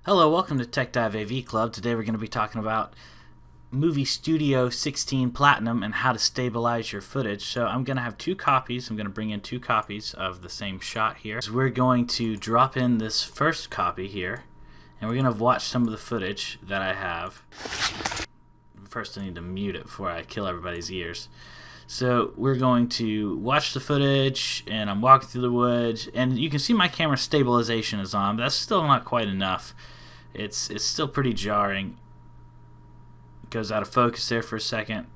Hello, welcome to Tech Dive AV Club. Today we're going to be talking about Movie Studio 16 Platinum and how to stabilize your footage. So I'm going to have two copies. I'm going to bring in two copies of the same shot here. So we're going to drop in this first copy here, and we're going to watch some of the footage that I have. First I need to mute it before I kill everybody's ears. So we're going to watch the footage, and I'm walking through the woods, and you can see my camera stabilization is on, but that's still not quite enough. It's still pretty jarring. It goes out of focus there for a second.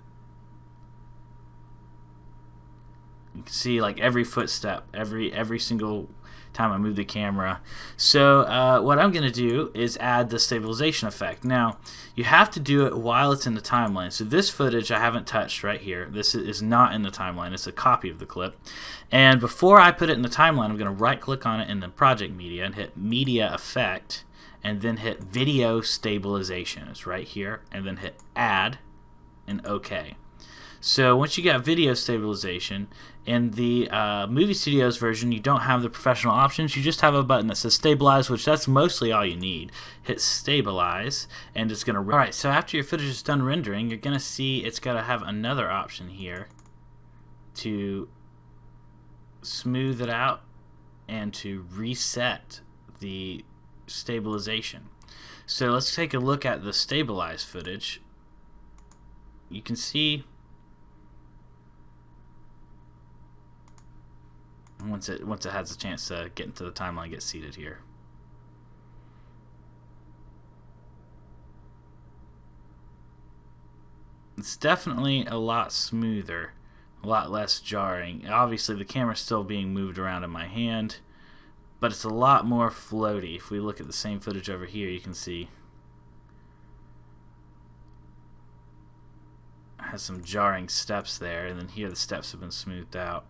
You can see like every footstep, every single time I move the camera. So what I'm going to do is add the stabilization effect. Now, you have to do it while it's in the timeline. So this footage I haven't touched right here. This is not in the timeline. It's a copy of the clip. And before I put it in the timeline, I'm going to right-click on it in the project media and hit Media Effect, and then hit Video Stabilization. It's right here. And then hit Add and OK. So once you got video stabilization, in the Movie Studios version, you don't have the professional options. You just have a button that says stabilize, which that's mostly all you need. Hit stabilize, and it's going to... Alright, so after your footage is done rendering, you're going to see it's got to have another option here to smooth it out and to reset the stabilization. So let's take a look at the stabilized footage. You can see once it has a chance to get into the timeline, get seated here. It's definitely a lot smoother, a lot less jarring. Obviously the camera's still being moved around in my hand, but it's a lot more floaty. If we look at the same footage over here, you can see it has some jarring steps there, and then here the steps have been smoothed out.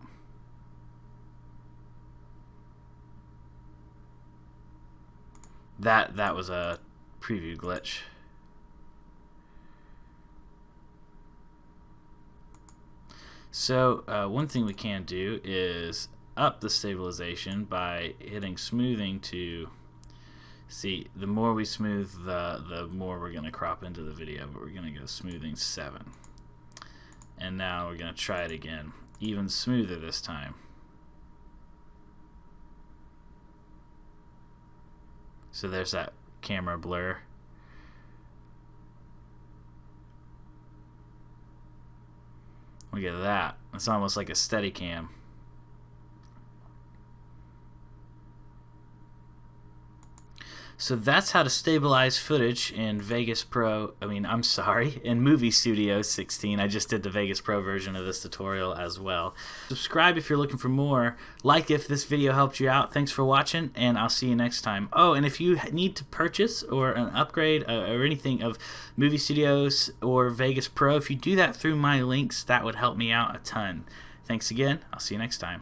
That was a preview glitch. So one thing we can do is up the stabilization by hitting smoothing to see. The more we smooth, the more we're going to crop into the video, but we're going to go smoothing 7. And now we're going to try it again, even smoother this time. So there's that camera blur. Look at that. It's almost like a Steadicam. So that's how to stabilize footage in in Movie Studio 16. I just did the Vegas Pro version of this tutorial as well. Subscribe if you're looking for more. Like if this video helped you out. Thanks for watching, and I'll see you next time. Oh, and if you need to purchase or an upgrade or anything of Movie Studios or Vegas Pro, if you do that through my links, that would help me out a ton. Thanks again. I'll see you next time.